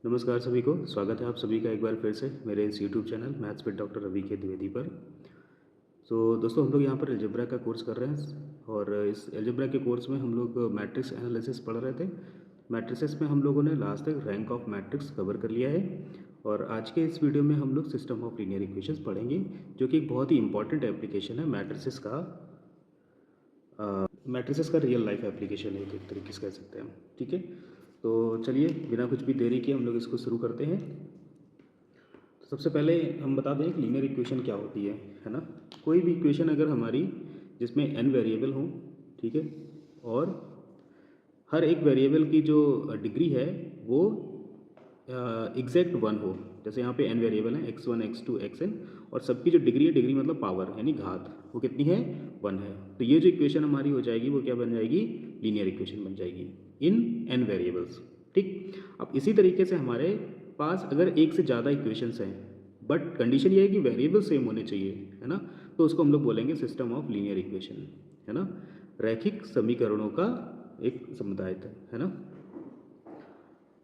नमस्कार सभी को, स्वागत है आप सभी का एक बार फिर से मेरे इस YouTube channel maths with doctor Ravi K Dwivedi पर। दोस्तों हम लोग यहाँ पर अलजेब्रा का कोर्स कर रहे हैं और इस अलजेब्रा के कोर्स में हम लोग मैट्रिक्स एनालिसिस पढ़ रहे थे। मैट्रिसेस में हम लोगों ने लास्ट तक रैंक ऑफ मैट्रिक्स कवर कर लिया है और आज के इस वीडियो में हम लोग सिस्टम ऑफ लीनियर इक्वेशंस पढ़ेंगे, जो कि एक बहुत ही इंपॉर्टेंट एप्लीकेशन है मैट्रिसेस का रियल लाइफ एप्लीकेशन है, एक तरीके से कह सकते हैं हम। ठीक है, तो चलिए बिना कुछ भी देरी किए हम लोग इसको शुरू करते हैं। तो सबसे पहले हम बता दें कि लीनियर इक्वेशन क्या होती है ना। कोई भी इक्वेशन अगर हमारी जिसमें n वेरिएबल हों, ठीक है, और हर एक वेरिएबल की जो डिग्री है वो एग्जैक्ट 1 हो, जैसे यहाँ पे n वेरिएबल हैं x1 x2 xn, और सबकी जो डिग्री है, डिग्री मतलब पावर यानी घात, वो कितनी है 1 है। तो ये जो इक्वेशन हमारी हो जाएगी वो क्या बन जाएगी, लीनियर इक्वेशन बन जाएगी इन n वेरिएबल्स। ठीक, अब इसी तरीके से हमारे पास अगर एक से ज़्यादा इक्वेशंस हैं बट कंडीशन ये है कि वेरिएबल सेम होने चाहिए, है ना, तो उसको हम लोग बोलेंगे सिस्टम ऑफ लीनियर इक्वेशन, है ना, रैखिक समीकरणों का एक समुदाय है ना।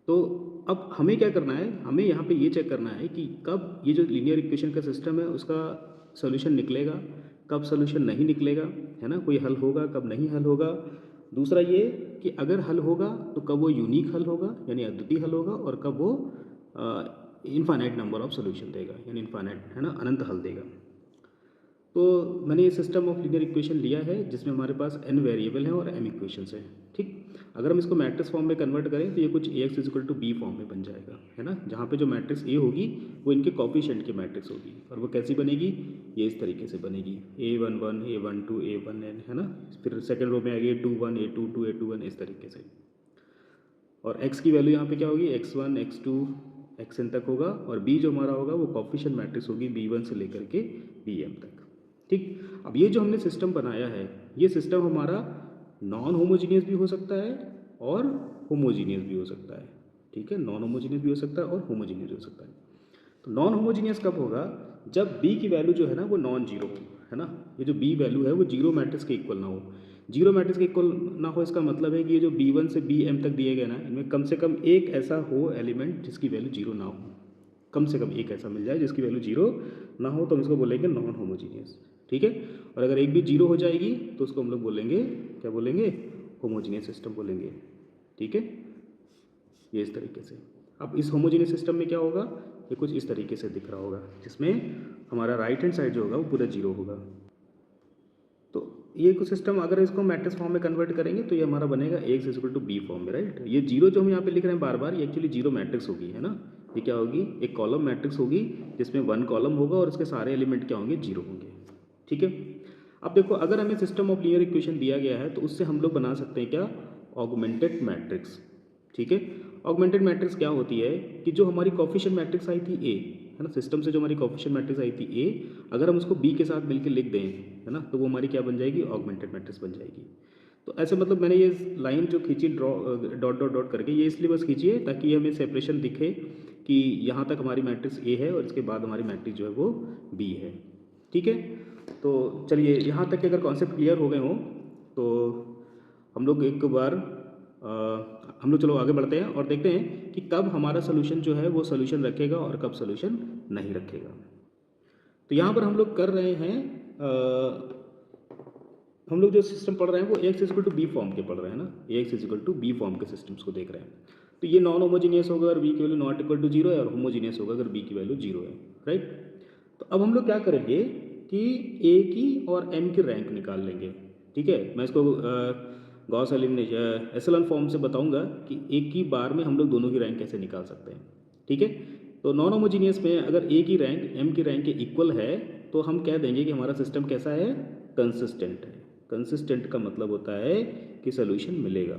तो अब हमें क्या करना है, हमें यहाँ पे ये चेक करना है कि कब ये जो लीनियर इक्वेशन का सिस्टम है उसका सोल्यूशन निकलेगा, कब सोल्यूशन नहीं निकलेगा, है ना, कोई हल होगा कब नहीं हल होगा। दूसरा ये कि अगर हल होगा तो कब वो यूनिक हल होगा यानी अद्वितीय हल होगा, और कब वो इनफाइनाइट नंबर ऑफ सोल्यूशन देगा यानी इनफाइनाइट, है ना, अनंत हल देगा। तो मैंने ये सिस्टम ऑफ लीनियर इक्वेशन लिया है जिसमें हमारे पास n वेरिएबल हैं और m इक्वेशंस हैं। ठीक, अगर हम इसको मैट्रिक्स फॉर्म में कन्वर्ट करें तो ये कुछ ax equal to B form में बन जाएगा, है ना, जहाँ पे जो मैट्रिक्स a होगी वो इनके कॉफिशिएंट की मैट्रिक्स होगी, और वो कैसी बनेगी, ये इस तरीके से बनेगी a11 a12 a1n, है ना। फिर सेकेंड रो में आएगी a21 a22 a21 इस तरीके से, और x की वैल्यू यहाँ पे क्या होगी, x1 x2 xn तक होगा, और b जो हमारा होगा वो कॉफिशिएंट मैट्रिक्स होगी b1 से लेकर के bm तक। ठीक, अब ये जो हमने सिस्टम बनाया है, ये सिस्टम हमारा नॉन होमोजीनियस भी हो सकता है और होमोजीनियस भी हो सकता है। ठीक है, नॉन होमोजीनियस भी हो सकता है और होमोजीनियस भी हो सकता है। तो नॉन होमोजीनियस कब होगा, जब b की वैल्यू जो है ना वो नॉन जीरो हो, है ना, ये जो b वैल्यू है वो जीरो मैट्रिक्स के इक्वल ना हो। जीरो मैट्रिक्स के इक्वल ना हो इसका मतलब है कि ये जो b1 से bm तक दिए गए ना, इनमें कम से कम एक ऐसा हो एलिमेंट जिसकी वैल्यू जीरो ना हो, कम से कम एक ऐसा मिल जाए जिसकी वैल्यू जीरो ना हो, तो हम इसको बोलेंगे नॉन होमोजीनियस। ठीक है, और अगर एक भी जीरो हो जाएगी तो उसको हम लोग बोलेंगे, क्या बोलेंगे, होमोजीनियस सिस्टम बोलेंगे। ठीक है, ये इस तरीके से। अब इस होमोजीनियस सिस्टम में क्या होगा, ये कुछ इस तरीके से दिख रहा होगा, जिसमें हमारा राइट हैंड साइड जो होगा वो पूरा जीरो होगा। तो ये कुछ सिस्टम अगर इसको मैट्रिक्स फॉर्म में कन्वर्ट करेंगे तो ये हमारा बनेगा X equal to B form में, राइट। ये जीरो जो हम यहाँ पे लिख रहे हैं बार बार, ये एक्चुअली जीरो मैट्रिक्स होगी, है ना। ये क्या होगी, एक कॉलम मैट्रिक्स होगी जिसमें वन कॉलम होगा और उसके सारे एलिमेंट क्या होंगे, जीरो होंगे। ठीक है, अब देखो अगर हमें सिस्टम ऑफ लीनियर इक्वेशन दिया गया है तो उससे हम लोग बना सकते हैं क्या, ऑगमेंटेड मैट्रिक्स। ठीक है, ऑगमेंटेड मैट्रिक्स क्या होती है कि जो हमारी कोफिशिएंट मैट्रिक्स आई थी ए, है ना, सिस्टम से जो हमारी कोफिशिएंट मैट्रिक्स आई थी ए, अगर हम उसको बी के साथ मिलकर लिख दें, है ना, तो वो हमारी क्या बन जाएगी, ऑगमेंटेड मैट्रिक्स बन जाएगी। तो ऐसे मतलब मैंने ये लाइन जो खींची डॉट डॉट डॉट करके, ये इसलिए बस खींची है ताकि हमें सेपरेशन दिखे कि यहाँ तक हमारी मैट्रिक्स ए है और इसके बाद हमारी मैट्रिक्स जो है वो बी है। ठीक है, तो चलिए यहाँ तक के अगर कॉन्सेप्ट क्लियर हो गए हों तो हम लोग एक बार हम लोग चलो आगे बढ़ते हैं और देखते हैं कि कब हमारा सोल्यूशन जो है वो सोल्यूशन रखेगा और कब सोल्यूशन नहीं रखेगा। तो यहाँ पर हम लोग कर रहे हैं, हम लोग जो सिस्टम पढ़ रहे हैं वो X equal to B form के पढ़ रहे हैं ना, X equal to B form के सिस्टम्स को देख रहे हैं। तो ये नॉन होमोजीनियस होगा अगर बी की value not equal to zero है, और होमोजीनियस होगा अगर बी की वैल्यू जीरो है, राइट। तो अब हम लोग क्या करेंगे कि ए की और एम की रैंक निकाल लेंगे। ठीक है, मैं इसको गॉस एलिमिनेशन एशेलॉन फॉर्म से बताऊंगा कि एक ही बार में हम लोग दोनों की रैंक कैसे निकाल सकते हैं। ठीक है, तो नॉन होमोजीनियस में अगर ए की रैंक एम की रैंक के इक्वल है तो हम कह देंगे कि हमारा सिस्टम कैसा है, कंसिस्टेंट है। कंसिस्टेंट का मतलब होता है कि सोल्यूशन मिलेगा।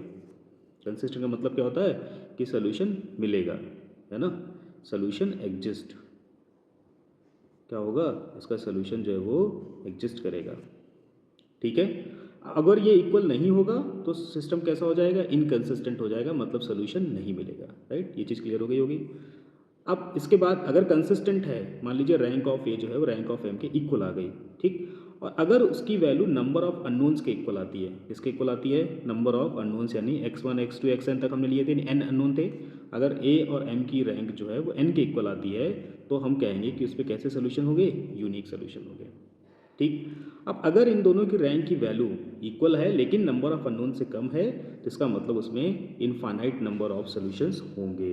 कंसिस्टेंट का मतलब क्या होता है कि सोल्यूशन मिलेगा, है ना, सोल्यूशन एग्जिस्ट, क्या होगा, इसका सोल्यूशन जो है वो एग्जिस्ट करेगा। ठीक है, अगर ये इक्वल नहीं होगा तो सिस्टम कैसा हो जाएगा, इनकंसिस्टेंट हो जाएगा, मतलब सोल्यूशन नहीं मिलेगा, राइट। ये चीज़ क्लियर हो गई होगी। अब इसके बाद अगर कंसिस्टेंट है, मान लीजिए रैंक ऑफ ए जो है वो रैंक ऑफ एम के इक्वल आ गई, ठीक, और अगर उसकी वैल्यू नंबर ऑफ अननोन्स के इक्वल आती है, किसके इक्वल आती है, नंबर ऑफ अननोन्स, यानी x1 x2 xn तक हमने लिए थे, n अननोन थे, अगर ए और एम की रैंक जो है वो एन के इक्वल आती है तो हम कहेंगे कि उस पर कैसे सोल्यूशन होंगे, यूनिक सोल्यूशन होंगे। ठीक, अब अगर इन दोनों की रैंक की वैल्यू इक्वल है लेकिन नंबर ऑफ अननोन से कम है तो इसका मतलब उसमें इनफाइनाइट नंबर ऑफ सोल्यूशंस होंगे।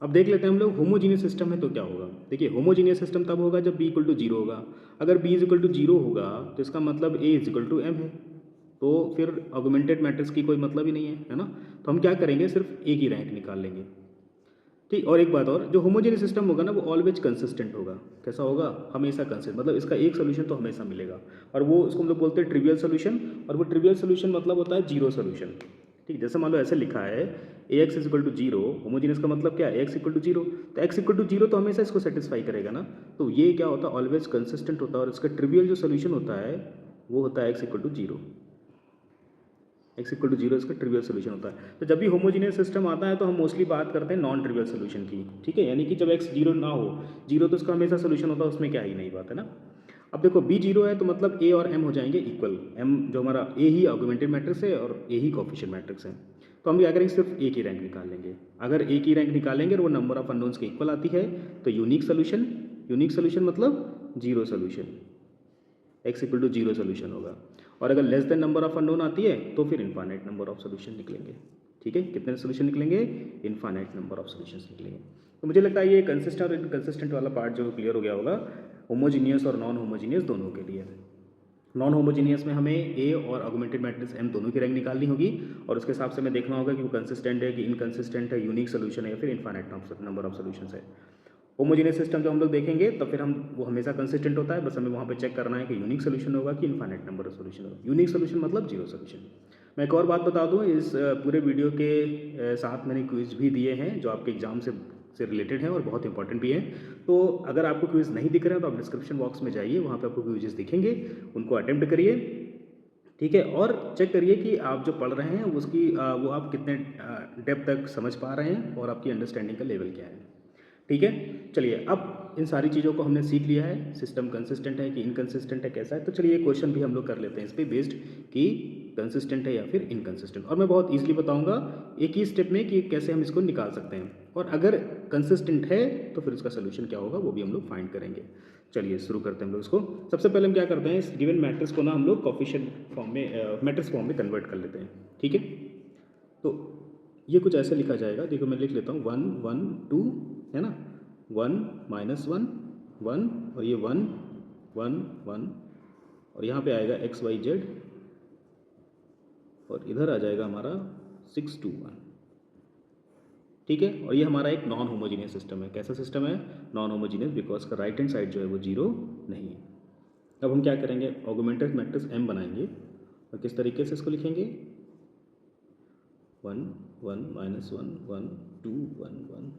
अब देख लेते हैं हम लोग होमोजीनियस सिस्टम है तो क्या होगा। देखिए होमोजीनियस सिस्टम तब होगा जब b इक्वल टू जीरो होगा। अगर b is equal to zero होगा तो इसका मतलब a is equal to M है, तो फिर ऑगमेंटेड मैट्रिक्स की कोई मतलब ही नहीं है ना। तो हम क्या करेंगे, सिर्फ a की रैंक निकाल लेंगे। ठीक, और एक बात और, जो होमोजेनियस सिस्टम होगा ना वो ऑलवेज कंसिस्टेंट होगा। कैसा होगा, हमेशा कंसिस्टेंट, मतलब इसका एक सोल्यूशन तो हमेशा मिलेगा। और वो इसको हम लोग बोलते हैं ट्रिवियल सोल्यूशन, और वो ट्रिवियल सोल्यूशन मतलब होता है जीरो सोल्यूशन। ठीक, जैसे मान लो ऐसे लिखा है A x is equal to zero, homogeneous का मतलब क्या है, एक्स इक्वल टू जीरो, तो एक्स इक्वल टू जीरो तो हमेशा इसको सेटिस्फाई करेगा ना। तो ये क्या होता है, ऑलवेज कंसिस्टेंट होता है, और इसका ट्रिवियल जो सोल्यूशन होता है वो होता है x equal to zero. X equal to zero इसका ट्रिवियल सोल्यूशन होता है। तो जब भी होमोजीनियस सिस्टम आता है तो हम मोस्टली बात करते हैं नॉन ट्रिवियल सोल्यूशन की। ठीक है, यानी कि जब एक्स जीरो ना हो, जीरो तो इसका हमेशा सोल्यूशन होता है, उसमें क्या ही नहीं बात है ना। अब देखो बी जीरो है तो मतलब ए और एम हो जाएंगे इक्वल। एम जो हमारा ए ही ऑगमेंटेड मैट्रिक्स है और ए ही कोएफिशिएंट मैट्रिक्स है, तो हम क्या करेंगे, सिर्फ ए की रैंक निकाल लेंगे। अगर ए की रैंक निकालेंगे और वो नंबर ऑफ अननोन्स के इक्वल आती है तो यूनिक सोल्यूशन, यूनिक सोल्यूशन मतलब zero solution, X equal to zero solution होगा। और अगर less than number of unknown आती है तो फिर इनफाइनाइट नंबर ऑफ सोल्यूशन निकलेंगे। ठीक है, कितने सोल्यूशन निकलेंगे, इनफाइनाइट नंबर ऑफ सोल्यूशंस निकलेंगे। तो मुझे लगता है ये कंसिस्टेंट और इनकंसिस्टेंट वाला पार्ट जो क्लियर हो गया होगा, होमोजीनियस और नॉन होमोजीनियस दोनों के लिए। नॉन होमोजीनियस में हमें ए और ऑगमेंटेड मैट्रिक्स एम दोनों की रैंक निकालनी होगी, और उसके हिसाब से हमें देखना होगा कि वो कंसिस्टेंट है कि इनकंसिस्टेंट है, यूनिक सोल्यूशन है या फिर इनफाइनाइट नंबर ऑफ सोल्यूशंस है। होमोजीनियस सिस्टम जो हम लोग देखेंगे तो फिर हम वो हमेशा कंसिस्टेंट होता है, बस हमें वहाँ पे चेक करना है कि यूनिक सोल्यूशन होगा कि इनफाइनाइट नंबर ऑफ सोल्यूशन होगा। यूनिक सोल्यूशन मतलब जीरो सोल्यूशन। मैं एक और बात बता दूं, इस पूरे वीडियो के साथ मैंने क्विज भी दिए हैं जो आपके एग्जाम से रिलेटेड हैं और बहुत इंपॉर्टेंट भी हैं। तो अगर आपको क्विज नहीं दिख रहा है तो आप डिस्क्रिप्शन बॉक्स में जाइए, वहाँ पे आपको क्विजेस दिखेंगे, उनको अटेम्प्ट करिए। ठीक है, और चेक करिए कि आप जो पढ़ रहे हैं उसकी वो आप कितने डेप्थ तक समझ पा रहे हैं और आपकी अंडरस्टैंडिंग का लेवल क्या है। ठीक है, चलिए अब इन सारी चीज़ों को हमने सीख लिया है, सिस्टम कंसिस्टेंट है कि इनकंसिस्टेंट है, कैसा है। तो चलिए क्वेश्चन भी हम लोग कर लेते हैं इस पर बेस्ड कि कंसिस्टेंट है या फिर इनकंसिस्टेंट, और मैं बहुत ईजिली बताऊंगा एक ही स्टेप में कि कैसे हम इसको निकाल सकते हैं, और अगर कंसिस्टेंट है तो फिर उसका सोल्यूशन क्या होगा वो भी हम लोग फाइंड करेंगे। चलिए शुरू करते हैं हम लोग इसको। सबसे पहले हम क्या करते हैं, इस गिवन मैट्रिक्स को ना हम लोग कोएफिशिएंट फॉर्म में, मैट्रिक्स फॉर्म में कन्वर्ट कर लेते हैं। ठीक है, तो ये कुछ ऐसे लिखा जाएगा, देखो मैं लिख लेता हूँ 1 1 2 है ना, 1 माइनस 1 1, और ये 1 1 1, और यहाँ पे आएगा एक्स वाई जेड, और इधर आ जाएगा हमारा 6 2 1। ठीक है, और ये हमारा एक नॉन होमोजीनियस सिस्टम है। कैसा सिस्टम है, नॉन होमोजीनियस, बिकॉज का राइट हैंड साइड जो है वो जीरो नहीं है। अब हम क्या करेंगे, ऑगमेंटेड मैट्रिक्स एम बनाएंगे, और किस तरीके से इसको लिखेंगे, 1 1 माइनस 1 1 2 1 1।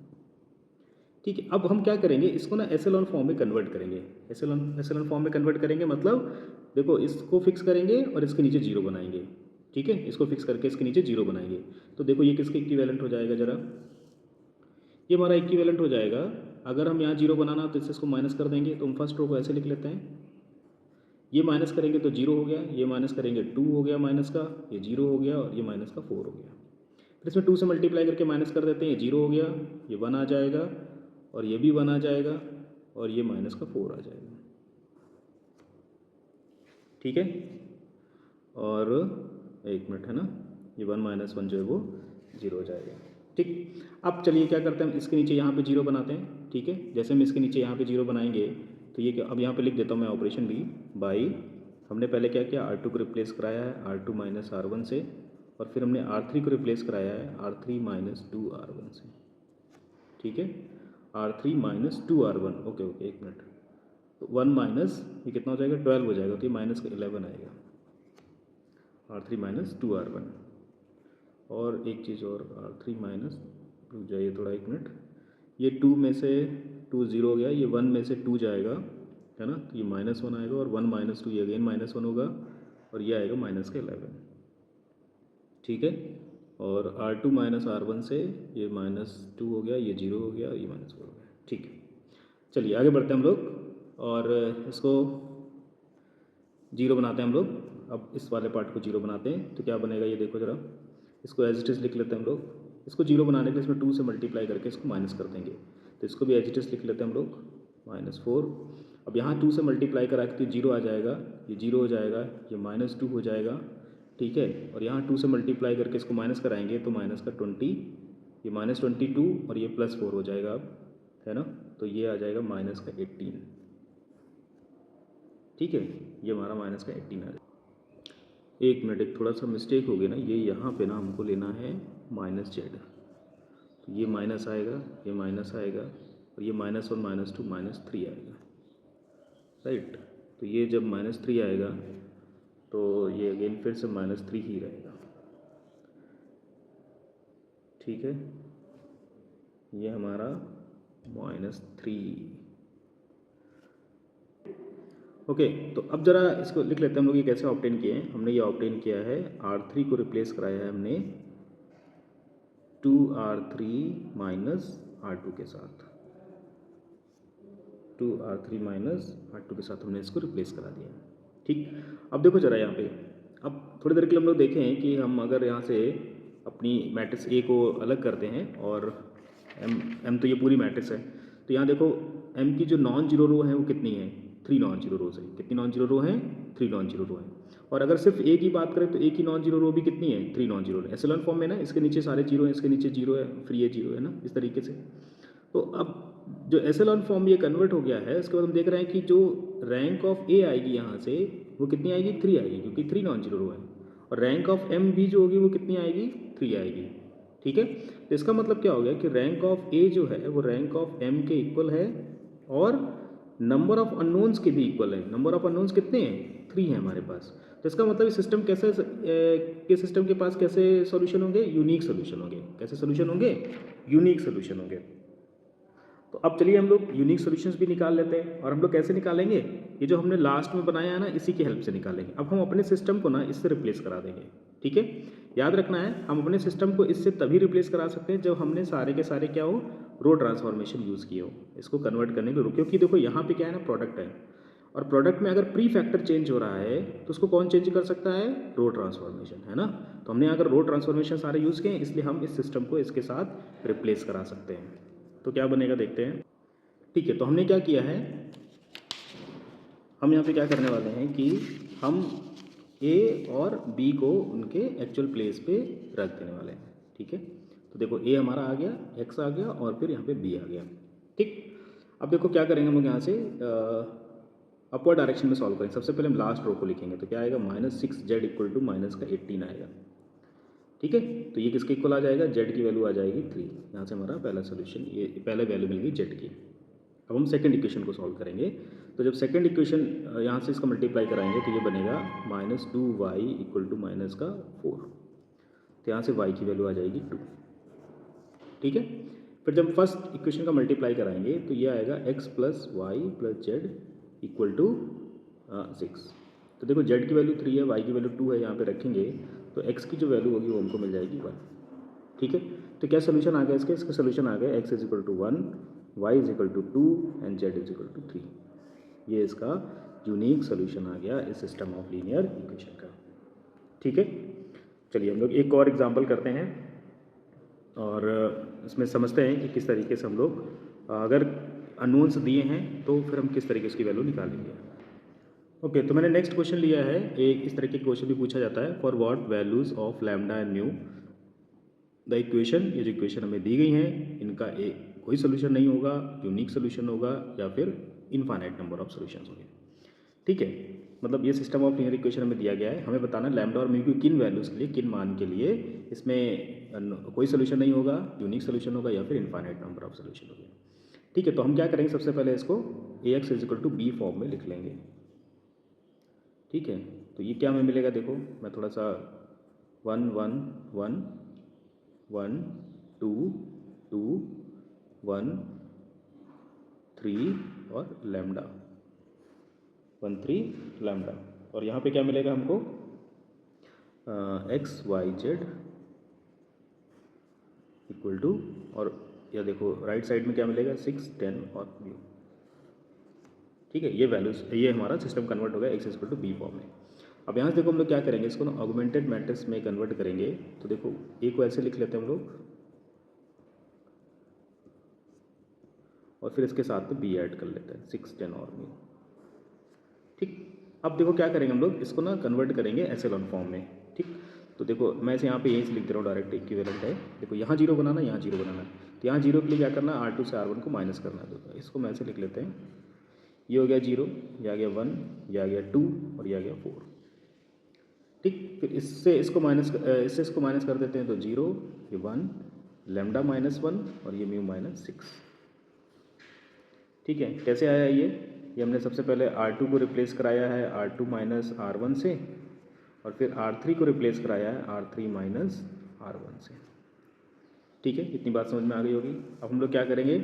ठीक है, अब हम क्या करेंगे, इसको ना एसेलॉन फॉर्म में कन्वर्ट करेंगे। एसेलॉन फॉर्म में कन्वर्ट करेंगे मतलब देखो इसको फिक्स करेंगे और इसके नीचे जीरो बनाएंगे। ठीक है, इसको फिक्स करके इसके नीचे जीरो बनाएंगे, तो देखो ये किसके इक्विवेलेंट हो जाएगा, जरा ये हमारा इक्विवेलेंट हो जाएगा। अगर हम यहाँ जीरो बनाना तो इसको माइनस कर देंगे, तो हम फर्स्ट रो को ऐसे लिख लेते हैं, ये माइनस करेंगे तो जीरो हो गया, ये माइनस करेंगे 2 हो गया माइनस का, ये जीरो हो गया, और ये माइनस का 4 हो गया। फिर इसमें 2 से मल्टीप्लाई करके माइनस कर देते हैं, ये जीरो हो गया, ये 1 आ जाएगा, और ये भी 1 आ जाएगा, और ये माइनस का 4 आ जाएगा। ठीक है, और एक मिनट है ना, ये 1 माइनस 1 जो है वो जीरो हो जाएगा। ठीक, अब चलिए क्या करते हैं, हम इसके नीचे यहाँ पे जीरो बनाते हैं। ठीक है, जैसे हम इसके नीचे यहाँ पे जीरो बनाएंगे तो ये क्या, अब यहाँ पे लिख देता हूँ मैं ऑपरेशन भी बाई, हमने पहले क्या किया, R2 को रिप्लेस कराया है R2 माइनस R1 से, और फिर हमने R3 को रिप्लेस कराया है R3 माइनस 2 R1 से। ठीक है, R3 minus 2 R1, okay okay एक मिनट, तो 1 माइनस ये कितना हो जाएगा, 12 हो जाएगा, तो ये माइनस का 11 आएगा, R3 माइनस 2 R1। और एक चीज़ और, R3 माइनस, रुक जाइए थोड़ा एक मिनट, ये 2 में से 2 ज़ीरो हो गया, ये 1 में से 2 जाएगा है ना, तो ये माइनस 1 आएगा, और 1 माइनस 2 ये अगेन माइनस 1 होगा, और ये आएगा माइनस का 11। ठीक है, और R2 माइनस R1 से ये माइनस 2 हो गया, ये जीरो हो गया, ये माइनस 4 हो गया। ठीक है, चलिए आगे बढ़ते हैं हम लोग, और इसको जीरो बनाते हैं हम लोग। अब इस वाले पार्ट को जीरो बनाते हैं तो क्या बनेगा, ये देखो ज़रा, इसको एज इट इज़ लिख लेते हैं हम लोग, इसको जीरो बनाने के लिए इसमें 2 से मल्टीप्लाई करके इसको माइनस कर देंगे। तो इसको भी एज इट इज लिख लेते हैं हम लोग -4। अब यहाँ 2 से मल्टीप्लाई करा के जीरो आ जाएगा, ये जीरो हो जाएगा, ये -2 हो जाएगा, ठीक है। और यहाँ 2 से मल्टीप्लाई करके इसको माइनस कराएंगे तो माइनस का 20, ये -22 और ये +4 हो जाएगा अब, है ना। तो ये आ जाएगा माइनस का 18, ठीक है। ये हमारा माइनस का 18 आ जाएगा। एक मिनट, एक थोड़ा सा मिस्टेक हो गया ना, ये यहाँ पे ना हमको लेना है -z। तो ये माइनस आएगा, ये माइनस आएगा, और ये -1 -2 -3 आएगा, राइट। तो ये जब -3 आएगा तो ये अगेन फिर से -3 ही रहेगा, ठीक है। ये हमारा -3। ओके, तो अब ज़रा इसको लिख लेते हैं हम लोग, ये कैसे ऑब्टेन किए हैं। हमने ये ऑब्टेन किया है, R3 को रिप्लेस कराया है हमने 2R3 -R2 के साथ, 2R3 -R2 के साथ हमने इसको रिप्लेस करा दिया, ठीक। अब देखो ज़रा यहाँ पे, अब थोड़ी देर के लिए हम लोग देखें कि हम अगर यहाँ से अपनी मैट्रिक्स ए को अलग करते हैं और एम तो ये पूरी मैट्रिक्स है, तो यहाँ देखो एम की जो नॉन जीरो रो है वो कितनी है, 3 नॉन जीरो रोज है। कितनी नॉन जीरो रो हैं, 3 नॉन जीरो रो है। और अगर सिर्फ ए की बात करें तो ए की नॉन जीरो रो भी कितनी है, 3 नॉन जीरो रो। एसेलॉन फॉर्म में ना, इसके नीचे सारे जीरो हैं, इसके नीचे जीरो है, फिर ये जीरो है ना, इस तरीके से। तो अब जो एसेलॉन फॉर्म ये कन्वर्ट हो गया है, उसके बाद हम देख रहे हैं कि जो रैंक ऑफ ए आएगी यहाँ से वो कितनी आएगी, 3 आएगी, क्योंकि 3 नॉन जीरो रो है। और रैंक ऑफ एम भी जो होगी वो कितनी आएगी, 3 आएगी, ठीक है। तो इसका मतलब क्या हो गया कि रैंक ऑफ ए जो है वो रैंक ऑफ एम के इक्वल है, और नंबर ऑफ अननोन्स के भी इक्वल है। नंबर ऑफ अननोन्स कितने हैं, 3 है हमारे पास। तो इसका मतलब सिस्टम कैसे के सिस्टम के पास कैसे सॉल्यूशन होंगे, यूनिक सॉल्यूशन होंगे। कैसे सॉल्यूशन होंगे, यूनिक सॉल्यूशन होंगे। तो अब चलिए हम लोग यूनिक सॉल्यूशंस भी निकाल लेते हैं। और हम लोग कैसे निकालेंगे, ये जो हमने लास्ट में बनाया है ना, इसी की हेल्प से निकालेंगे। अब हम अपने सिस्टम को ना इससे रिप्लेस करा देंगे, ठीक है। याद रखना है, हम अपने सिस्टम को इससे तभी रिप्लेस करा सकते हैं जब हमने सारे के सारे क्या हो, रो ट्रांसफॉर्मेशन यूज़ किए हो इसको कन्वर्ट करने के लिए। क्योंकि देखो यहाँ पे क्या है ना, प्रोडक्ट है, और प्रोडक्ट में अगर प्री फैक्टर चेंज हो रहा है तो उसको कौन चेंज कर सकता है, रो ट्रांसफॉर्मेशन, है ना। तो हमने अगर रो ट्रांसफॉर्मेशन सारे यूज़ किए, इसलिए हम इस सिस्टम को इसके साथ रिप्लेस करा सकते हैं। तो क्या बनेगा देखते हैं, ठीक है। तो हमने क्या किया है, हम यहाँ पे क्या करने वाले हैं कि हम ए और बी को उनके एक्चुअल प्लेस पे रख देने वाले हैं, ठीक है। तो देखो ए हमारा आ गया, एक्स आ गया, और फिर यहाँ पे बी आ गया, ठीक। अब देखो क्या करेंगे हम लोग, यहाँ से अपवर्ड डायरेक्शन में सॉल्व करेंगे। सबसे पहले हम लास्ट रो को लिखेंगे, तो क्या आएगा, -6z = -18 आएगा, ठीक है। तो ये किसके इक्वल आ जाएगा, z की वैल्यू आ जाएगी 3। यहाँ से हमारा पहला सोल्यूशन, ये पहले वैल्यू मिल गई z की। अब हम सेकंड इक्वेशन को सॉल्व करेंगे। तो जब सेकंड इक्वेशन यहाँ से इसका मल्टीप्लाई कराएंगे तो ये बनेगा -2y = -4। तो यहाँ से y की वैल्यू आ जाएगी 2, ठीक है। फिर जब फर्स्ट इक्वेशन का मल्टीप्लाई कराएंगे तो ये आएगा x + y + z = 6। तो देखो z की वैल्यू 3 है, y की वैल्यू 2 है, यहाँ पे रखेंगे तो x की जो वैल्यू होगी वो हमको मिल जाएगी 1, ठीक है। तो क्या सोल्यूशन आ गया इसका सोल्यूशन आ गया x = 1, y = 2 एंड z = 3। ये इसका यूनिक सोल्यूशन आ गया इस सिस्टम ऑफ लीनियर इक्वेशन का, ठीक है। चलिए हम लोग एक और एग्जांपल करते हैं और इसमें समझते हैं कि किस तरीके से हम लोग अगर अननोन्स दिए हैं तो फिर हम किस तरीके से उसकी वैल्यू निकालेंगे। ओके, तो मैंने नेक्स्ट क्वेश्चन लिया है, एक इस तरह के क्वेश्चन भी पूछा जाता है, for what values of lambda and mu the equation. ये जो इक्वेशन हमें दी गई हैं इनका कोई सोल्यूशन नहीं होगा, यूनिक सोल्यूशन होगा, या फिर इनफाइनाइट नंबर ऑफ सोल्यूशंस होंगे, ठीक है। मतलब ये सिस्टम ऑफ लीनियर इक्वेशन हमें दिया गया है, हमें बताना लैम्डा और म्यू की किन वैल्यूज़ के लिए, किन मान के लिए इसमें कोई सोल्यूशन नहीं होगा, यूनिक सोल्यूशन होगा, या फिर इनफाइनाइट नंबर ऑफ सोल्यूशन होगा, ठीक है। तो हम क्या करेंगे, सबसे पहले इसको ax = b फॉर्म में लिख लेंगे, ठीक है। तो ये क्या हमें मिलेगा, देखो मैं थोड़ा सा 1 1 1 1 2 2 1 3 और लैम्डा 1 3 लैम्डा। और यहाँ पे क्या मिलेगा हमको, x y z = और या देखो राइट साइड में क्या मिलेगा, 6 10 और म्यू, ठीक है। ये वैल्यूज, ये हमारा सिस्टम कन्वर्ट हो गया x = b फॉर्म में। अब यहाँ से देखो हम लोग क्या करेंगे, इसको ना ऑगमेंटेड मैट्रिक्स में कन्वर्ट करेंगे। तो देखो ए को ऐसे लिख लेते हैं हम लोग, और फिर इसके साथ में बी ऐड कर लेते हैं 6 10 और म्यू। ठीक, अब देखो क्या करेंगे हम लोग, इसको ना कन्वर्ट करेंगे एप्सिलॉन फॉर्म में। ठीक, तो देखो मैं इसे यहाँ पे यहीं से लिख दे रहा हूँ, डायरेक्ट इक्विवेलेंट है। देखो यहाँ जीरो बनाना, यहाँ जीरो बनाना है, तो यहाँ जीरो के लिए क्या करना है, R2 से R1 को माइनस करना है। तो इसको मैं ऐसे लिख लेते हैं, ये हो गया जीरो, ये आ गया 1, ये आ गया 2 और ये आ गया 4। ठीक, फिर इससे इसको माइनस कर देते हैं, तो जीरो, ये 1, लैम्डा -1 और ये म्यू -6। ठीक है, कैसे आया ये हमने सबसे पहले R2 को रिप्लेस कराया है R2 माइनस R1 से, और फिर R3 को रिप्लेस कराया है R3 माइनस R1 से। ठीक है, इतनी बात समझ में आ गई होगी। अब हम लोग क्या करेंगे,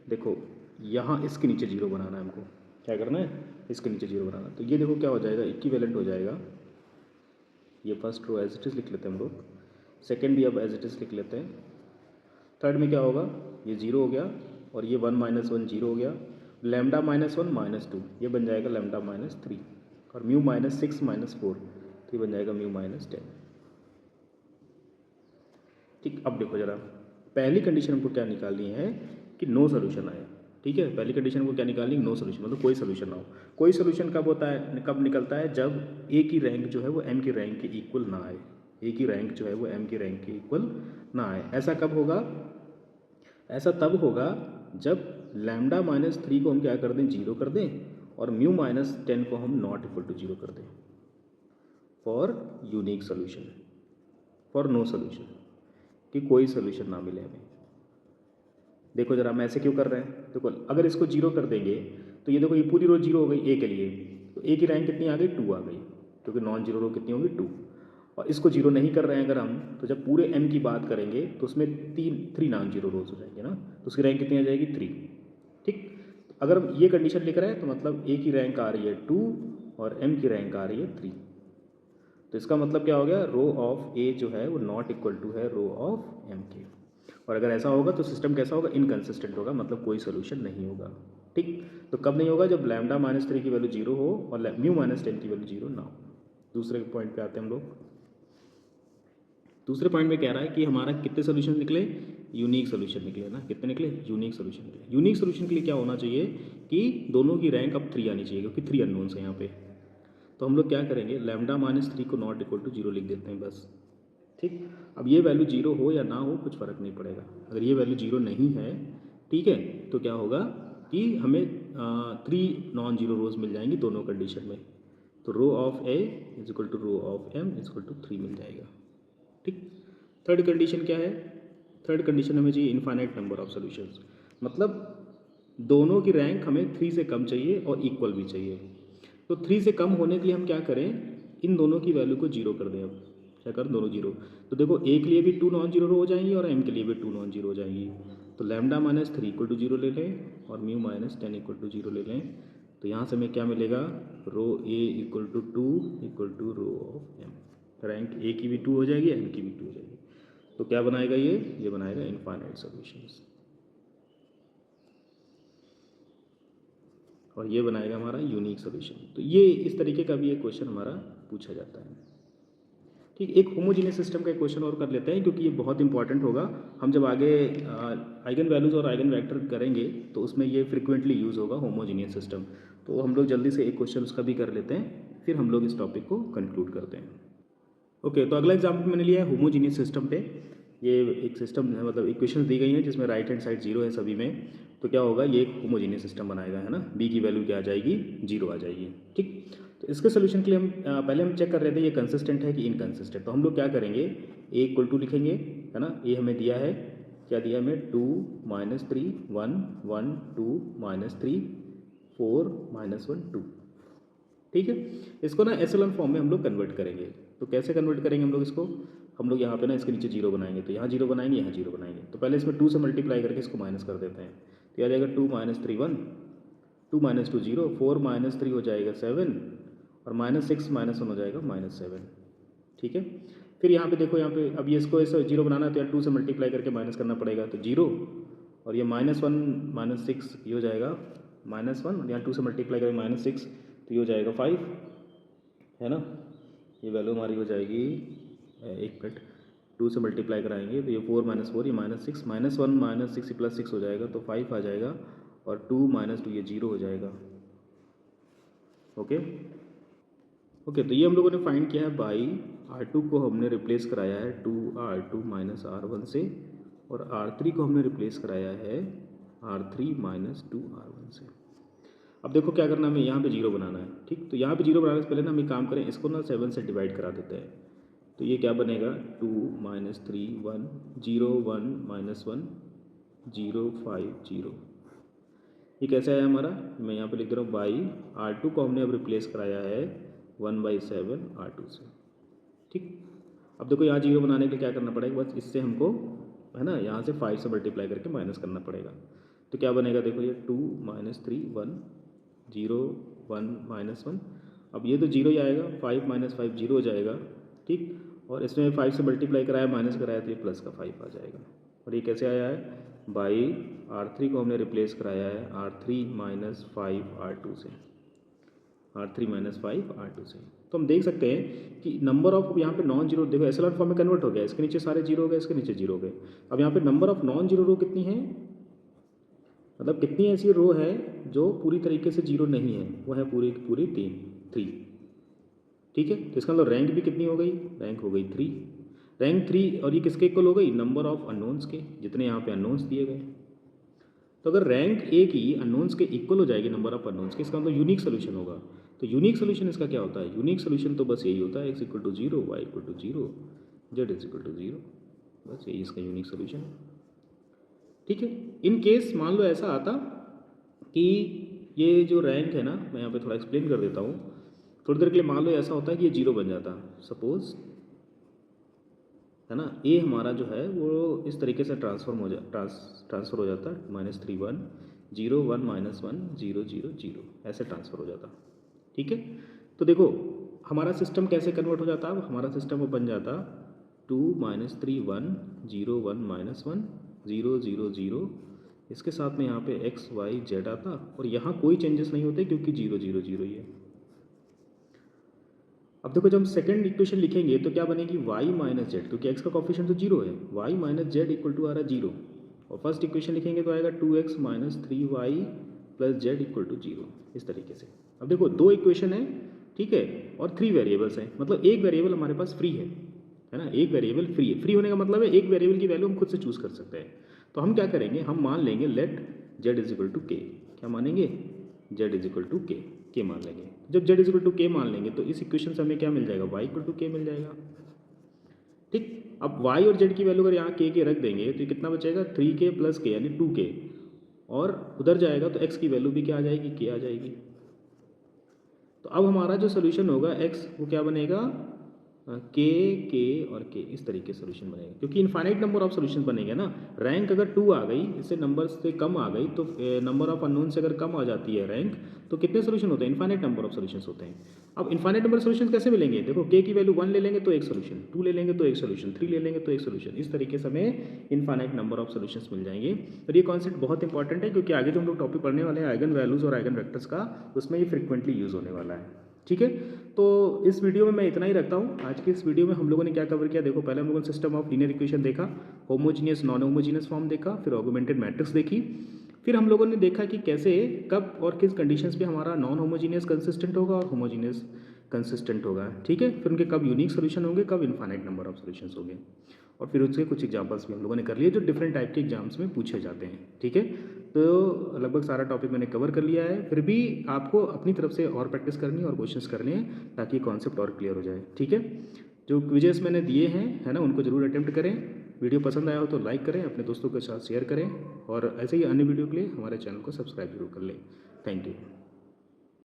देखो यहाँ इसके नीचे जीरो बनाना है हमको, क्या करना है, इसके नीचे जीरो बनाना। तो ये देखो क्या हो जाएगा, इक्विवेलेंट हो जाएगा। ये first row as it is लिख लेते हैं हम लोग, सेकेंड भी अब एज इट इज़ लिख लेते हैं, थर्ड में क्या होगा, ये जीरो हो गया और ये 1 -1 जीरो हो गया, लैम्डा -1 -2 ये बन जाएगा लैम्डा -3 और म्यू -6 -4 तो ये बन जाएगा म्यू -10। ठीक, अब देखो जरा, पहली कंडीशन हमको क्या निकालनी है कि नो सोल्यूशन आया। ठीक है, पहली कंडीशन को क्या निकालनी, नो सोल्यूशन, मतलब कोई सोल्यूशन ना हो। कोई सोल्यूशन कब होता है, कब निकलता है, जब ए की रैंक जो है वो एम की रैंक के इक्वल ना आए। ए की रैंक जो है वो एम की रैंक के इक्वल ना आए। ऐसा कब होगा, ऐसा तब होगा जब लैम्डा -3 को हम क्या कर दें, जीरो कर दें, और म्यू -10 को हम नॉट इक्वल टू जीरो कर दें for unique solution, for no solution, कि कोई सोल्यूशन ना मिले हमें। देखो जरा हम ऐसे क्यों कर रहे हैं, देखो अगर इसको जीरो कर देंगे तो ये देखो ये पूरी रो जीरो हो गई ए के लिए, तो ए की रैंक कितनी आ गई, 2 आ गई, क्योंकि नॉन जीरो रो कितनी होगी, 2। और इसको जीरो नहीं कर रहे हैं अगर हम, तो जब पूरे एम की बात करेंगे तो उसमें 3 नॉन जीरो रोज हो जाएंगे ना, तो उसकी रैंक कितनी आ जाएगी, 3। ठीक, अगर हम ये कंडीशन लिख रहे हैं तो मतलब ए की रैंक आ रही है 2 और एम की रैंक आ रही है 3। तो इसका मतलब क्या हो गया, रो ऑफ ए जो है वो नॉट इक्वल टू है रो ऑफ एम के। और अगर ऐसा होगा तो सिस्टम कैसा होगा, इनकन्सिस्टेंट होगा, मतलब कोई सोल्यूशन नहीं होगा। ठीक, तो कब नहीं होगा, जब लैम्डा -3 की वैल्यू जीरो हो और म्यू -10 की वैल्यू जीरो ना हो। दूसरे पॉइंट पे आते हैं हम लोग। दूसरे पॉइंट में कह रहा है कि हमारा कितने सोल्यूशन निकले, यूनिक सोल्यूशन निकले ना, कितने निकले, यूनिक सोल्यूशन निकले। यूनिक सोल्यूशन के लिए क्या होना चाहिए कि दोनों की रैंक अब 3 आनी चाहिए, क्योंकि 3 अननोन्स हैं यहाँ पे। तो हम लोग क्या करेंगे, लैम्डा -3 को नॉट इक्वल टू जीरो लिख देते हैं बस। ठीक, अब ये वैल्यू जीरो हो या ना हो कुछ फ़र्क नहीं पड़ेगा। अगर ये वैल्यू जीरो नहीं है, ठीक है, तो क्या होगा कि हमें 3 नॉन जीरो रोज मिल जाएंगी दोनों कंडीशन में। तो row of A is equal to row of M is equal to 3 मिल जाएगा। ठीक, थर्ड कंडीशन क्या है, थर्ड कंडीशन हमें चाहिए इनफाइनाइट नंबर ऑफ सॉल्यूशंस, मतलब दोनों की रैंक हमें 3 से कम चाहिए और इक्वल भी चाहिए। तो 3 से कम होने के लिए हम क्या करें, इन दोनों की वैल्यू को जीरो कर दें। अब क्या करें, दोनों जीरो, तो देखो ए के लिए भी 2 नॉन जीरो हो जाएंगी और एम के लिए भी 2 नॉन जीरो हो जाएंगी। तो लैम्डा -3 इक्वल टू जीरो ले लें और म्यू -10 इक्वल टू जीरो ले लें। तो यहाँ से हमें क्या मिलेगा, rho A equal to 2 equal to row of M. Rank A की भी 2 हो जाएगी, एम की भी 2 हो जाएगी। तो क्या बनाएगा ये बनाएगा इनफाइनाइट सॉल्यूशंस, और ये बनाएगा हमारा यूनिक सोल्यूशन। तो ये इस तरीके का भी एक क्वेश्चन हमारा पूछा जाता है। ठीक, एक होमोजीनियस सिस्टम का एक क्वेश्चन और कर लेते हैं, क्योंकि ये बहुत इंपॉर्टेंट होगा। हम जब आगे आइगन वैल्यूज़ और आइगन वेक्टर करेंगे तो उसमें ये फ्रिक्वेंटली यूज़ होगा, होमोजीनियस सिस्टम। तो हम लोग जल्दी से एक क्वेश्चन उसका भी कर लेते हैं, फिर हम लोग इस टॉपिक को कंक्लूड करते हैं। ओके, तो अगला एग्जाम्पल मैंने लिया है होमोजीनियस सिस्टम पे। ये एक सिस्टम है, मतलब इक्वेशन दी गई हैं जिसमें राइट हैंड साइड जीरो है सभी में। तो क्या होगा, ये एक होमोजीनियस सिस्टम बनाएगा, है ना, बी की वैल्यू क्या आ जाएगी, जीरो आ जाएगी। ठीक, तो इसके सोल्यूशन के लिए हम पहले हम चेक कर रहे थे ये कंसिस्टेंट है कि इनकन्सिस्टेंट। तो हम लोग क्या करेंगे, ए इक्वल टू लिखेंगे, है ना, ए हमें दिया है, क्या दिया हमें, 2 -3 1 1 2 -3 4 -1 2। ठीक है, इसको ना एसएलएन फॉर्म में हम लोग कन्वर्ट करेंगे। तो कैसे कन्वर्ट करेंगे हम लोग इसको, हम लोग यहाँ पे ना इसके नीचे जीरो बनाएंगे, तो यहाँ जीरो बनाएंगे, यहाँ जीरो बनाएंगे। तो पहले इसमें 2 से मल्टीप्लाई करके इसको माइनस कर देते हैं। तो आ जाएगा 2 -3 1, 2 -2 0, 4 -3 हो जाएगा 7 और -6 -1 हो जाएगा -7। ठीक है, फिर यहाँ पे देखो, यहाँ पे अब ये इसको ऐसे जीरो बनाना है तो यार 2 से मल्टीप्लाई करके माइनस करना पड़ेगा, तो जीरो, और ये -1 -6 ये हो जाएगा -1, और यहाँ 2 से मल्टीप्लाई करेंगे -6 तो ये हो जाएगा 5, है ना। ये वैल्यू हमारी हो जाएगी, एक मिनट, 2 से मल्टीप्लाई कराएंगे तो ये 4 -4 ये -6 -1 -6 +6 हो जाएगा, तो 5 आ जाएगा। और 2 माइनस 2 ये 0 हो जाएगा। ओके ओके, तो ये हम लोगों ने फाइंड किया है बाई R2 को हमने रिप्लेस कराया है 2R2 माइनस R1 से, और R3 को हमने रिप्लेस कराया है R3 माइनस 2R1 से। अब देखो क्या करना, हमें यहाँ पे 0 बनाना है। ठीक, तो यहाँ पे 0 बनाने से पहले ना हम एक काम करें, इसको ना 7 से डिवाइड करा देते हैं। तो ये क्या बनेगा, 2 माइनस 3 1 0 1 माइनस 1 0 5 0। ये कैसे आया हमारा, मैं यहाँ पे लिख दे रहा हूँ बाई R2 को हमने अब रिप्लेस कराया है 1/7 R2 से। ठीक, अब देखो यहाँ 0 बनाने के लिए क्या करना पड़ेगा, बस इससे हमको है ना यहाँ से 5 से मल्टीप्लाई करके माइनस करना पड़ेगा। तो क्या बनेगा, देखो ये 2 माइनस 3 1 0 1 माइनस 1। अब ये तो 0 ही आएगा, 5 माइनस 5 0 हो जाएगा। ठीक, और इसमें 5 से मल्टीप्लाई कराया माइनस कराया तो ये प्लस का 5 आ जाएगा। और ये कैसे आया है, बाई R3 को हमने रिप्लेस कराया है R3 माइनस 5 R2 से, R3 माइनस 5 R2 से। तो हम देख सकते हैं कि नंबर ऑफ यहाँ पे नॉन जीरो, देखो एसएलआर फॉर्म में कन्वर्ट हो गया, इसके नीचे सारे जीरो हो गए, इसके नीचे जीरो हो गए। अब यहाँ पे नंबर ऑफ नॉन जीरो रो कितनी है, मतलब कितनी ऐसी रो है जो पूरी तरीके से जीरो नहीं है, वो है पूरी पूरी 3। ठीक है, तो इसका मतलब रैंक भी कितनी हो गई, रैंक हो गई 3, रैंक 3। और ये किसके इक्वल हो गई, नंबर ऑफ अननोन्स के, जितने यहाँ पे अननोन्स दिए गए। तो अगर रैंक ए की अननोन्स के इक्वल हो जाएगी नंबर ऑफ अननोन्स के, इसका मतलब यूनिक सोल्यूशन होगा। तो यूनिक सोल्यूशन इसका क्या होता है, यूनिक सोल्यूशन तो बस यही होता है, x equal to 0 y equal to 0 z is equal to 0, बस यही इसका यूनिक सोल्यूशन। ठीक है, इन केस मान लो ऐसा आता कि ये जो रैंक है ना, मैं यहाँ पे थोड़ा एक्सप्लेन कर देता हूँ थोड़ी देर के लिए। मान लो ऐसा होता है कि ये 0 बन जाता, सपोज है ना, ए हमारा जो है वो इस तरीके से ट्रांसफ़र हो जाता -3 1 0 1 माइनस 1 0 0 0 ऐसे ट्रांसफ़र हो जाता। ठीक है, तो देखो हमारा सिस्टम कैसे कन्वर्ट हो जाता, अब हमारा सिस्टम वो बन जाता 2 -3 1 0 1 माइनस 1 0 0 0, इसके साथ में यहाँ पे x y z आता, और यहाँ कोई चेंजेस नहीं होते क्योंकि 0 0 0 ही है। अब देखो जब हम सेकंड इक्वेशन लिखेंगे तो क्या बनेगी, y माइनस जेड, क्योंकि x का कॉफिशिएंट तो 0 है, y minus Z equal to आ रहा 0। और फर्स्ट इक्वेशन लिखेंगे तो आएगा 2x minus 3y plus Z equal to 0, इस तरीके से। अब देखो 2 इक्वेशन है, ठीक है, और 3 वेरिएबल्स हैं, मतलब एक वेरिएबल हमारे पास फ्री है ना, एक वेरिएबल फ्री है। फ्री होने का मतलब है एक वेरिएबल की वैल्यू हम खुद से चूज़ कर सकते हैं। तो हम क्या करेंगे, हम मान लेंगे let Z is equal to K, क्या मानेंगे, जेड इज इक्वल टू के मान लेंगे। जब जेड इज इक्वल टू के मान लेंगे तो इस इक्वेशन से हमें क्या मिल जाएगा, वाई इक्वल टू के मिल जाएगा। ठीक, अब वाई और जेड की वैल्यू अगर यहाँ के रख देंगे तो ये कितना बचेगा, 3k प्लस के यानी 2k, और उधर जाएगा तो x की वैल्यू भी क्या आ जाएगी, के आ जाएगी। तो अब हमारा जो सोल्यूशन होगा x वो क्या बनेगा, के और के, इस तरीके से सोल्यूशन बनेगा, क्योंकि इनफाइनाइट नंबर ऑफ सोल्यूशन बनेंगे ना। रैंक अगर 2 आ गई, इससे नंबर से कम आ गई, तो नंबर ऑफ अननोन से अगर कम आ जाती है रैंक, तो कितने सोल्यूशन होते हैं, इनफाइनाइट नंबर ऑफ सोल्यूशंस होते हैं। अब इनफाइनाइट नंबर सोल्यूशन कैसे मिलेंगे, देखो के की वैल्यू 1 ले लेंगे तो एक सोल्यूशन, 2 ले लेंगे तो एक सोल्यूशन, 3 ले लेंगे तो एक सोल्यूशन, इस तरीके से हमें इनफाइनाइट नंबर ऑफ सोल्यूशंस मिल जाएंगे। और ये कॉन्सेप्ट बहुत इंपॉर्टेंट है, क्योंकि आगे जो हम लोग टॉपिक पढ़ने वाले हैं आइगन वैल्यूज़ और आइगन वेक्टर्स का, उसमें ये फ्रिक्वेंटली यूज़ होने वाला है। ठीक है, तो इस वीडियो में मैं इतना ही रखता हूँ। आज की इस वीडियो में हम लोगों ने क्या कवर किया, देखो पहले हम लोगों ने सिस्टम ऑफ लीनियर इक्वेशन देखा, होमोजीनियस नॉन होमोजीनियस फॉर्म देखा, फिर ऑगमेंटेड मैट्रिक्स देखी, फिर हम लोगों ने देखा कि कैसे कब और किस कंडीशंस पे हमारा नॉन होमोजीनियस कंसिस्टेंट होगा और होमोजीनियस कंसिस्टेंट होगा। ठीक है, फिर उनके कब यूनिक सोल्यूशन होंगे, कब इनफाइनाइट नंबर ऑफ सोल्यूशंस होंगे, और फिर उसके कुछ एग्जांपल्स भी हम लोगों ने कर लिए जो डिफरेंट टाइप के एग्जाम्स में पूछे जाते हैं। ठीक है, तो लगभग सारा टॉपिक मैंने कवर कर लिया है, फिर भी आपको अपनी तरफ से और प्रैक्टिस करनी है और क्वेश्चंस करने हैं ताकि कॉन्सेप्ट और क्लियर हो जाए। ठीक है, जो क्विजेस मैंने दिए हैं है ना, उनको जरूर अटेम्प्ट करें। वीडियो पसंद आया हो तो लाइक करें, अपने दोस्तों के साथ शेयर करें, और ऐसे ही अन्य वीडियो के लिए हमारे चैनल को सब्सक्राइब जरूर कर लें। Thank you.